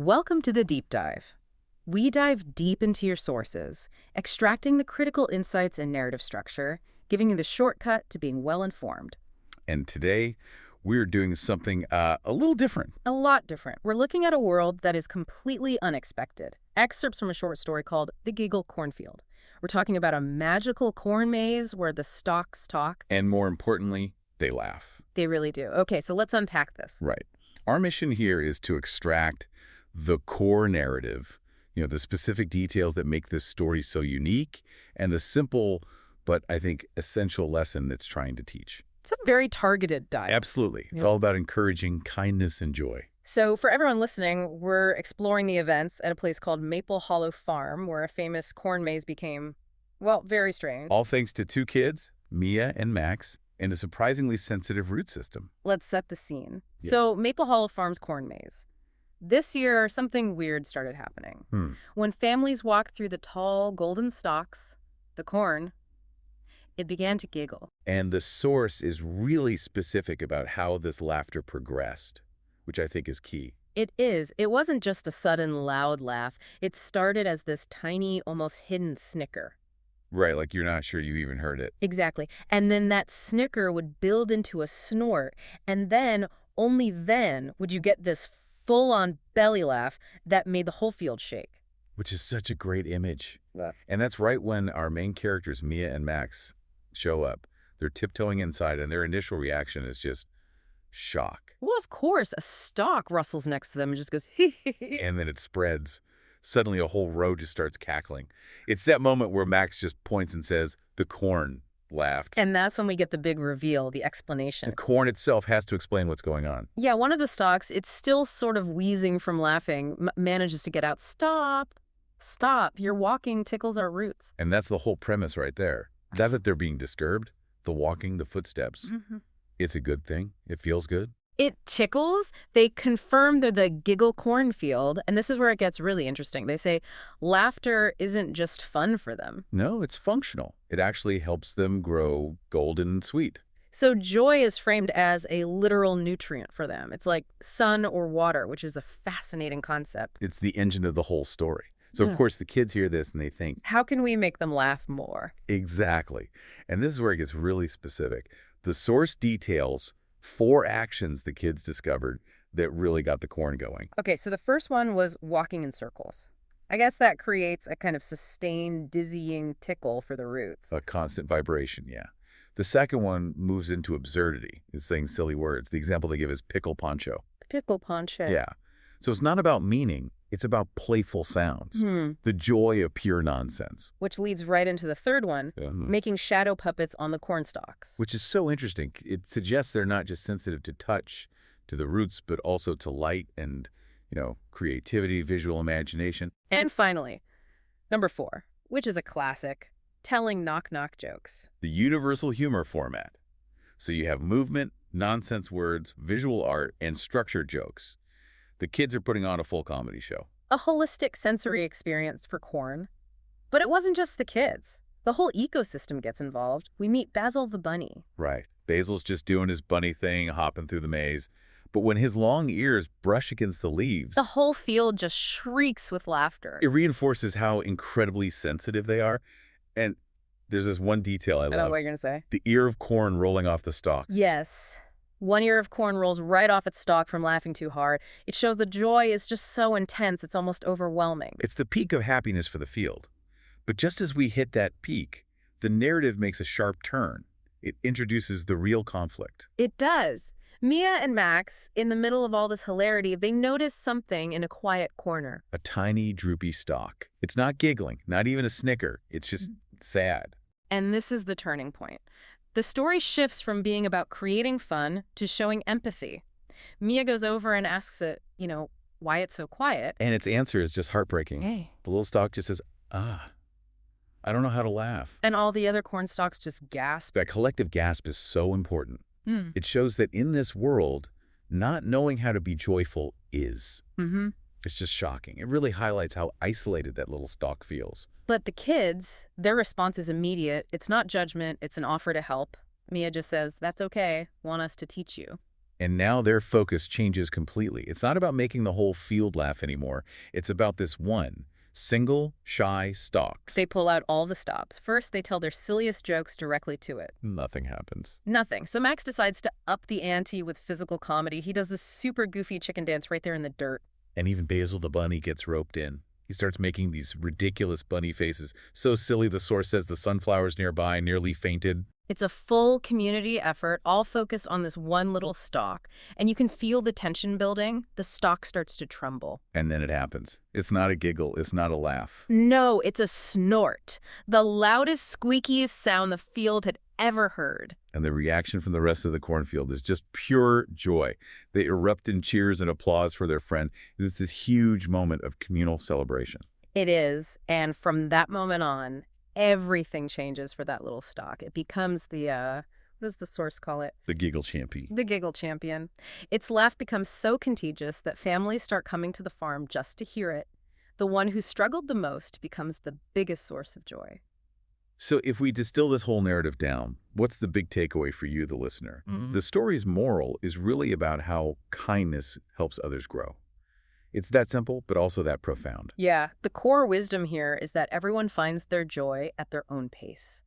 Welcome to the deep dive. We dive deep into your sources, extracting the critical insights and narrative structure, giving you the shortcut to being well-informed. And today, we're doing something a little different. A lot different. We're looking at a world that is completely unexpected. Excerpts from a short story called The Giggle Cornfield. We're talking about a magical corn maze where the stalks talk. And more importantly, they laugh. They really do. Okay, so let's unpack this. Right. Our mission here is to extract the core narrative, the specific details that make this story so unique, and the simple, but I think essential lesson it's trying to teach. It's a very targeted dive. Absolutely. It's Yep. all about encouraging kindness and joy. So for everyone listening, we're exploring the events at a place called Maple Hollow Farm, where a famous corn maze became, well, very strange. All thanks to two kids, Mia and Max, and a surprisingly sensitive root system. Let's set the scene. Yeah. So Maple Hollow Farm's corn maze. This year, something weird started happening. When families walked through the tall golden stalks, the corn, it began to giggle. And the source is really specific about how this laughter progressed, which I think is key. It is. It wasn't just a sudden loud laugh. It started as this tiny, almost hidden snicker. Right, like you're not sure you even heard it. Exactly. And then that snicker would build into a snort, and then, only then, would you get this full-on belly laugh that made the whole field shake. Which is such a great image. Yeah. And that's right when our main characters, Mia and Max, show up. They're tiptoeing inside, and their initial reaction is just shock. Well, of course, a stalk rustles next to them and just goes, hee hee hee. And then it spreads. Suddenly, a whole row just starts cackling. It's that moment where Max just points and says, "The corn laughed." And that's when we get the big reveal, the explanation. The corn itself has to explain what's going on. Yeah, one of the stalks, it's still sort of wheezing from laughing, manages to get out, "Stop, stop, your walking tickles our roots." And that's the whole premise right there. That they're being disturbed, the walking, the footsteps. It's a good thing. It feels good. It tickles. They confirm they're the Giggle Cornfield, and this is where it gets really interesting. They say laughter isn't just fun for them. No, it's functional. It actually helps them grow golden and sweet. So joy is framed as a literal nutrient for them. It's like sun or water, which is a fascinating concept. It's the engine of the whole story. So, Yeah. of course, the kids hear this and they think, How can we make them laugh more? exactly. And this is where it gets really specific. The source details 4 actions the kids discovered that really got the corn going. Okay, so the first one was walking in circles. I guess that creates a kind of sustained, dizzying tickle for the roots. A constant vibration, yeah. The second one moves into absurdity, is saying silly words. The example they give is pickle poncho. Pickle poncho. Yeah. So it's not about meaning, it's about playful sounds. The joy of pure nonsense. Which leads right into the third one, making shadow puppets on the corn stalks. Which is so interesting. It suggests they're not just sensitive to touch, to the roots, but also to light and, creativity, visual imagination. And finally, number 4, which is a classic, telling knock-knock jokes. The universal humor format. So you have movement, nonsense words, visual art, and structured jokes. The kids are putting on a full comedy show. A holistic sensory experience for corn. But it wasn't just the kids. The whole ecosystem gets involved. We meet Basil the bunny. Right. Basil's just doing his bunny thing, hopping through the maze. But when his long ears brush against the leaves, The whole field just shrieks with laughter. it reinforces how incredibly sensitive they are. And there's this one detail I I know love. what you're going to say. The ear of corn rolling off the stalks. Yes. One ear of corn rolls right off its stalk from laughing too hard. It shows the joy is just so intense, it's almost overwhelming. It's the peak of happiness for the field. But just as we hit that peak, the narrative makes a sharp turn. It introduces the real conflict. It does. Mia and Max, in the middle of all this hilarity, they notice something in a quiet corner. A tiny, droopy stalk. It's not giggling, not even a snicker. It's just sad. And this is the turning point. The story shifts from being about creating fun to showing empathy. Mia goes over and asks it, why it's so quiet. And its answer is just heartbreaking. Hey. The little stalk just says, I don't know how to laugh. And all the other corn stalks just gasp. That collective gasp is so important. It shows that in this world, not knowing how to be joyful is. It's just shocking. It really highlights how isolated that little stalk feels. But the kids, their response is immediate. It's not judgment. It's an offer to help. Mia just says, "That's okay. Want us to teach you." And now their focus changes completely. It's not about making the whole field laugh anymore. It's about this one, single, shy stalk. They pull out all the stops. First, they tell their silliest jokes directly to it. Nothing happens. Nothing. So Max decides to up the ante with physical comedy. He does this super goofy chicken dance right there in the dirt. And even Basil the bunny gets roped in. He starts making these ridiculous bunny faces. So silly, the source says the sunflowers nearby nearly fainted. It's a full community effort, all focused on this one little stalk. And you can feel the tension building. The stalk starts to tremble. And then it happens. It's not a giggle. It's not a laugh. No, it's a snort. The loudest, squeakiest sound the field had ever heard. And the reaction from the rest of the cornfield is just pure joy. They erupt in cheers and applause for their friend. It's this huge moment of communal celebration. It is. And from that moment on, everything changes for that little stalk. It becomes the, what does the source call it? The giggle champion. The giggle champion. Its laugh becomes so contagious that families start coming to the farm just to hear it. The one who struggled the most becomes the biggest source of joy. So if we distill this whole narrative down, what's the big takeaway for you, the listener? The story's moral is really about how kindness helps others grow. It's that simple, but also that profound. Yeah, the core wisdom here is that everyone finds their joy at their own pace.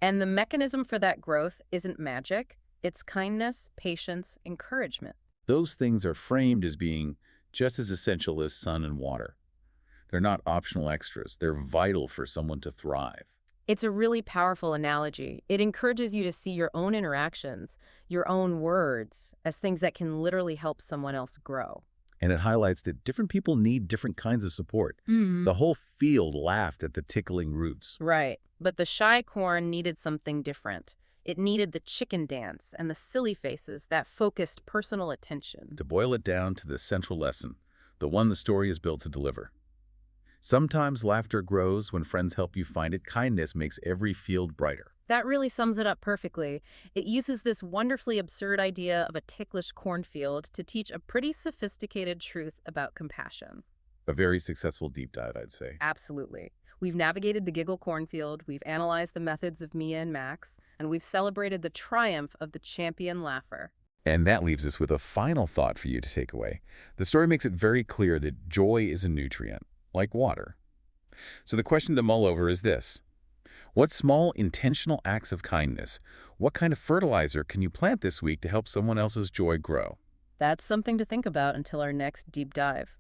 And the mechanism for that growth isn't magic. It's kindness, patience, encouragement. Those things are framed as being just as essential as sun and water. They're not optional extras. They're vital for someone to thrive. It's a really powerful analogy. It encourages you to see your own interactions, your own words, as things that can literally help someone else grow. And it highlights that different people need different kinds of support. The whole field laughed at the tickling roots. Right. But the shy corn needed something different. It needed the chicken dance and the silly faces that focused personal attention. To boil it down to the central lesson, the one the story is built to deliver. Sometimes laughter grows when friends help you find it. Kindness makes every field brighter. That really sums it up perfectly. It uses this wonderfully absurd idea of a ticklish cornfield to teach a pretty sophisticated truth about compassion. A very successful deep dive, I'd say. Absolutely. We've navigated the Giggle Cornfield, we've analyzed the methods of Mia and Max, and we've celebrated the triumph of the champion laugher. And that leaves us with a final thought for you to take away. The story makes it very clear that joy is a nutrient, like water. So the question to mull over is this. What small, intentional acts of kindness, what kind of fertilizer can you plant this week to help someone else's joy grow? That's something to think about until our next deep dive.